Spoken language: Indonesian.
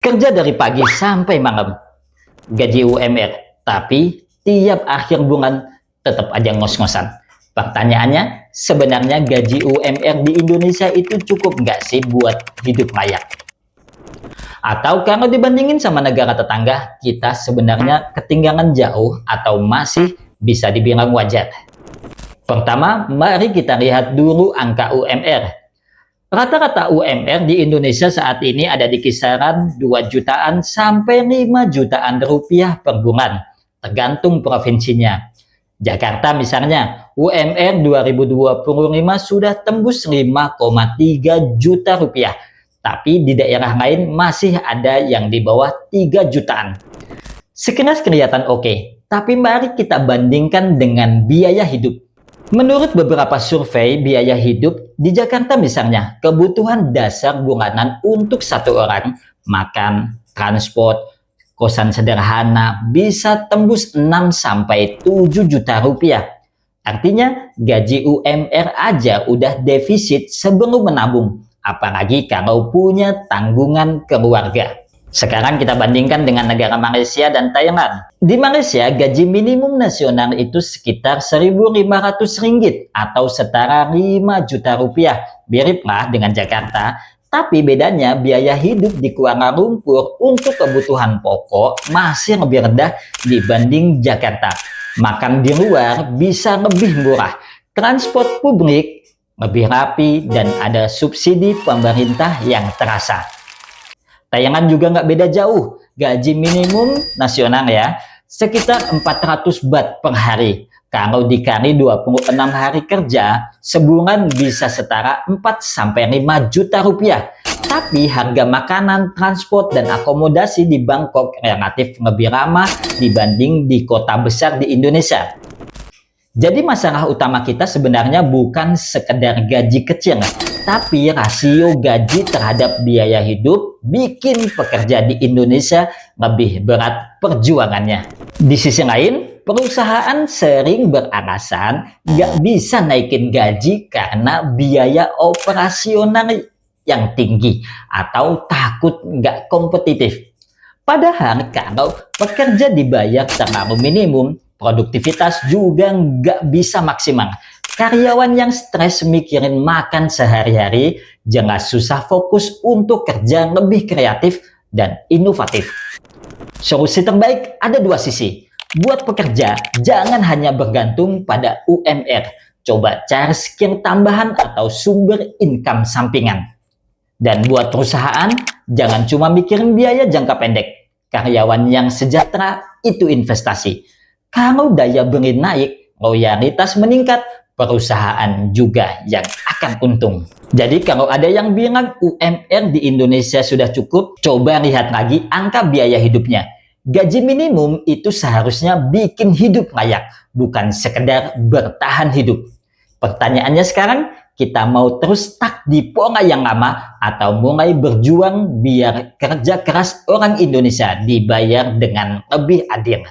Kerja dari pagi sampai malam, gaji UMR, tapi tiap akhir bulan tetap aja ngos-ngosan. Pertanyaannya, sebenarnya gaji UMR di Indonesia itu cukup nggak sih buat hidup layak? Atau kalau dibandingin sama negara tetangga, kita sebenarnya ketinggalan jauh atau masih bisa dibilang wajar? Pertama, mari kita lihat dulu angka UMR. Rata-rata UMR di Indonesia saat ini ada di kisaran 2 jutaan sampai 5 jutaan rupiah per bulan, tergantung provinsinya. Jakarta misalnya, UMR 2025 sudah tembus 5,3 juta rupiah, tapi di daerah lain masih ada yang di bawah 3 jutaan. Sekilas kelihatan oke, tapi mari kita bandingkan dengan biaya hidup. Menurut beberapa survei biaya hidup di Jakarta misalnya, kebutuhan dasar bulanan untuk satu orang, makan, transport, kosan sederhana bisa tembus 6 sampai 7 juta rupiah. Artinya gaji UMR aja udah defisit sebelum menabung, apalagi kalau punya tanggungan keluarga. Sekarang kita bandingkan dengan negara Malaysia dan Thailand. Di Malaysia, gaji minimum nasional itu sekitar 1.500 ringgit atau setara 5 juta rupiah. Miriplah dengan Jakarta, tapi bedanya biaya hidup di Kuala Lumpur untuk kebutuhan pokok masih lebih rendah dibanding Jakarta. Makan di luar bisa lebih murah, transport publik lebih rapi, dan ada subsidi pemerintah yang terasa. Thailand juga nggak beda jauh, gaji minimum nasional ya, sekitar 400 baht per hari. Kalau dikali 26 hari kerja, sebulan bisa setara 4-5 juta rupiah. Tapi harga makanan, transport, dan akomodasi di Bangkok relatif lebih ramah dibanding di kota besar di Indonesia. Jadi masalah utama kita sebenarnya bukan sekedar gaji kecil, tapi rasio gaji terhadap biaya hidup bikin pekerja di Indonesia lebih berat perjuangannya. Di sisi lain, perusahaan sering beralasan nggak bisa naikin gaji karena biaya operasional yang tinggi atau takut nggak kompetitif. Padahal kalau pekerja dibayar terlalu minimum, produktivitas juga nggak bisa maksimal. Karyawan yang stres mikirin makan sehari-hari, jelas susah fokus untuk kerja lebih kreatif dan inovatif. Solusi terbaik ada dua sisi. Buat pekerja, jangan hanya bergantung pada UMR. Coba cari skill tambahan atau sumber income sampingan. Dan buat perusahaan, jangan cuma mikirin biaya jangka pendek. Karyawan yang sejahtera itu investasi. Kalau daya beli naik, loyalitas meningkat, perusahaan juga yang akan untung. Jadi kalau ada yang bilang UMR di Indonesia sudah cukup, coba lihat lagi angka biaya hidupnya. Gaji minimum itu seharusnya bikin hidup layak, bukan sekedar bertahan hidup. Pertanyaannya sekarang, kita mau terus stuck di pola yang lama atau mulai berjuang biar kerja keras orang Indonesia dibayar dengan lebih adil?